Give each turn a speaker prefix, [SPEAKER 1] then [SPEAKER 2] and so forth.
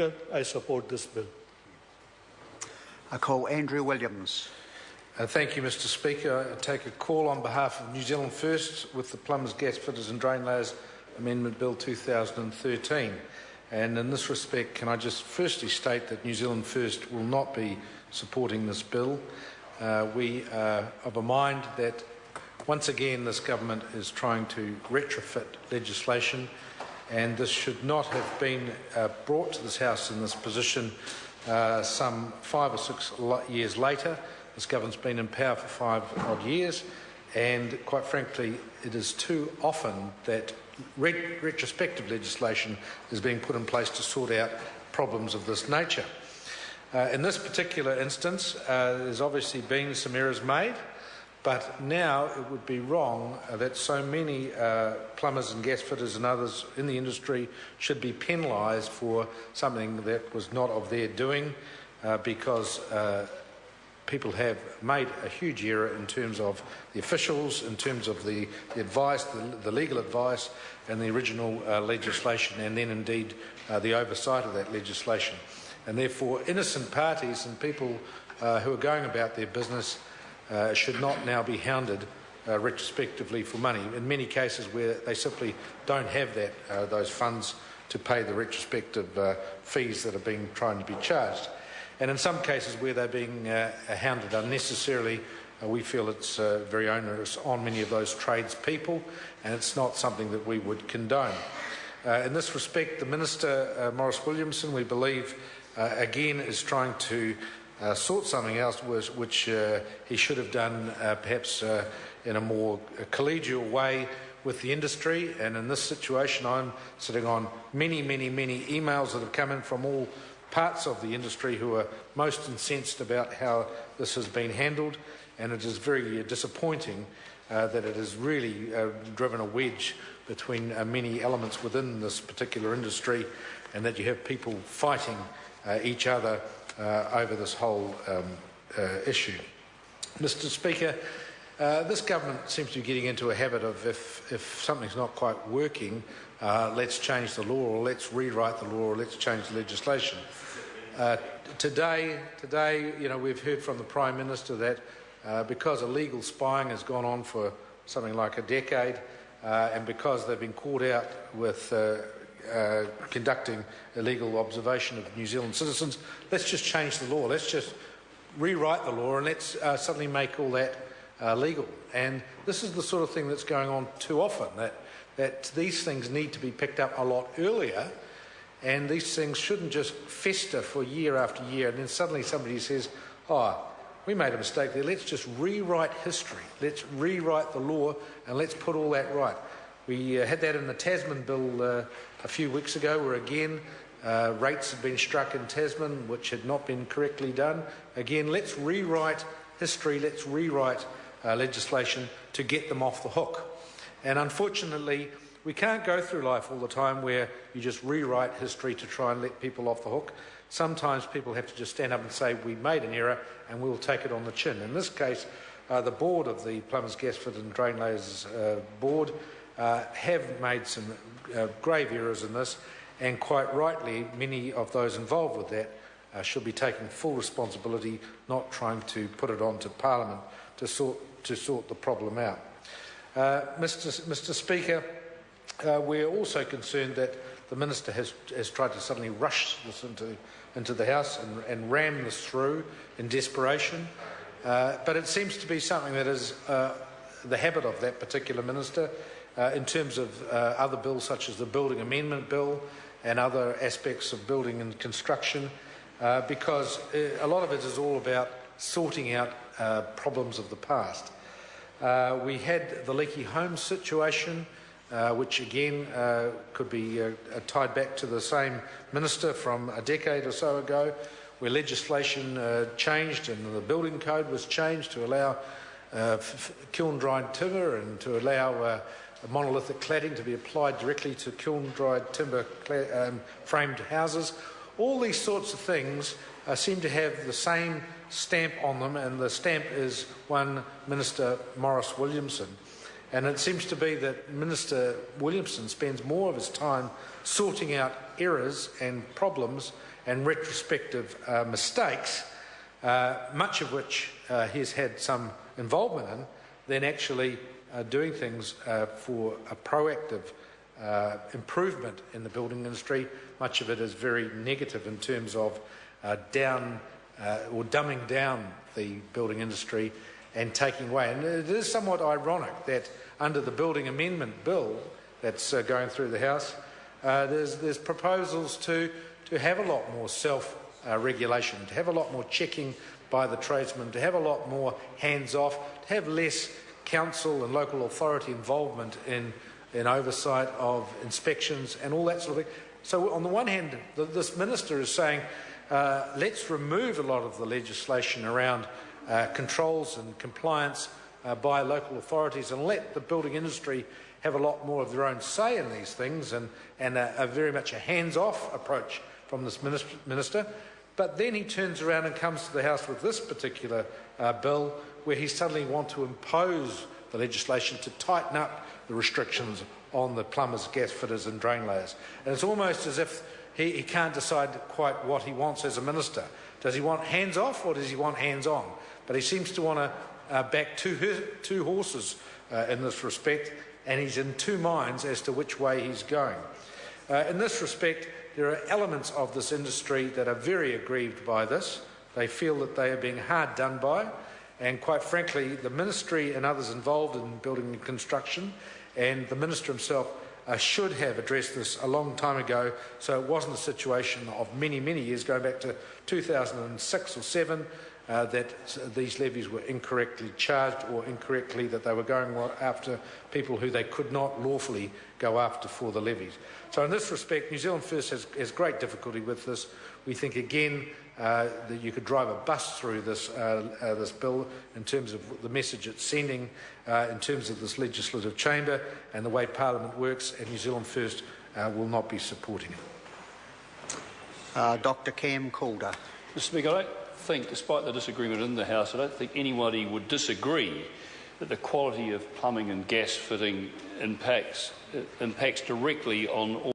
[SPEAKER 1] Speaker, I support this bill.
[SPEAKER 2] I call Andrew Williams.
[SPEAKER 3] Thank you, Mr. Speaker. I take a call on behalf of New Zealand First with the Plumbers, Gasfitters and Drainlayers Amendment Bill 2013. And in this respect, can I just firstly state that New Zealand First will not be supporting this bill. We are of a mind that once again this government is trying to retrofit legislation, and this should not have been brought to this House in this position some 5 or 6 years later. This government's been in power for 5 odd years, and quite frankly it is too often that retrospective legislation is being put in place to sort out problems of this nature. In this particular instance, there's obviously been some errors made, but now it would be wrong that so many plumbers and gas fitters and others in the industry should be penalised for something that was not of their doing, because people have made a huge error in terms of the officials, in terms of the advice, the legal advice and the original legislation, and then indeed the oversight of that legislation. And therefore innocent parties and people who are going about their business should not now be hounded retrospectively for money, in many cases where they simply don't have those funds to pay the retrospective fees that are being trying to be charged. And in some cases where they're being hounded unnecessarily, we feel it's very onerous on many of those tradespeople, and it's not something that we would condone. In this respect, the Minister, Maurice Williamson, we believe, again is trying to sort something else which he should have done perhaps in a more collegial way with the industry. And in this situation, I'm sitting on many emails that have come in from all parts of the industry who are most incensed about how this has been handled, and it is very disappointing that it has really driven a wedge between many elements within this particular industry, and that you have people fighting each other over this whole issue. Mr. Speaker, this government seems to be getting into a habit of if something's not quite working, let's change the law, or let's rewrite the law, or let's change the legislation. Today, we've heard from the Prime Minister that because illegal spying has gone on for something like a decade, and because they've been caught out with conducting illegal observation of New Zealand citizens, let's just change the law, let's just rewrite the law, and let's suddenly make all that legal. And this is the sort of thing that's going on too often, that these things need to be picked up a lot earlier, and these things shouldn't just fester for year after year, and then suddenly somebody says, oh, we made a mistake there, let's just rewrite history, let's rewrite the law, and let's put all that right. We had that in the Tasman bill a few weeks ago, where again rates had been struck in Tasman which had not been correctly done. Again, let's rewrite history, let's rewrite legislation to get them off the hook. And unfortunately, we can't go through life all the time where you just rewrite history to try and let people off the hook. Sometimes people have to just stand up and say, we made an error and we'll take it on the chin. In this case, the board of the Plumbers, Gasfitters and Drainlayers board have made some grave errors in this, and quite rightly many of those involved with that should be taking full responsibility, not trying to put it onto Parliament to sort the problem out. Mr. Speaker, we're also concerned that the Minister has tried to suddenly rush this into the House and ram this through in desperation, but it seems to be something that is the habit of that particular Minister in terms of other bills such as the Building Amendment Bill and other aspects of building and construction, because a lot of it is all about sorting out problems of the past. We had the leaky homes situation, which again could be tied back to the same minister from a decade or so ago, where legislation changed and the building code was changed to allow kiln-dried timber and to allow monolithic cladding to be applied directly to kiln-dried timber framed houses. All these sorts of things seem to have the same stamp on them, and the stamp is one Minister Maurice Williamson. And it seems to be that Minister Williamson spends more of his time sorting out errors and problems and retrospective mistakes, much of which he's had some involvement in, than actually doing things for a proactive improvement in the building industry. Much of it is very negative in terms of dumbing down the building industry and taking away. And it is somewhat ironic that under the building amendment bill that's going through the House, there's proposals to have a lot more self-regulation, to have a lot more checking by the tradesmen, to have a lot more hands-off, to have less council and local authority involvement in oversight of inspections and all that sort of thing. So on the one hand, this minister is saying, let's remove a lot of the legislation around controls and compliance by local authorities and let the building industry have a lot more of their own say in these things, and a very much a hands-off approach from this minister. But then he turns around and comes to the House with this particular bill, where he suddenly wants to impose the legislation to tighten up the restrictions on the plumbers, gasfitters and drainlayers. And it's almost as if he can't decide quite what he wants as a minister. Does he want hands-off or does he want hands-on? But he seems to want to back two horses in this respect, and he's in two minds as to which way he's going. In this respect, there are elements of this industry that are very aggrieved by this. They feel that they are being hard done by, and quite frankly, the ministry and others involved in building and construction, and the minister himself should have addressed this a long time ago, so it wasn't a situation of many, many years, going back to 2006 or 7, that these levies were incorrectly charged, or incorrectly that they were going after people who they could not lawfully go after for the levies. So in this respect, New Zealand First has great difficulty with this. We think again that you could drive a bus through this bill in terms of the message it's sending, in terms of this legislative chamber and the way Parliament works, and New Zealand First will not be supporting it.
[SPEAKER 2] Dr. Cam Calder.
[SPEAKER 1] Mr. Speaker, I don't think, despite the disagreement in the House, I don't think anybody would disagree that the quality of plumbing and gas fitting impacts directly on all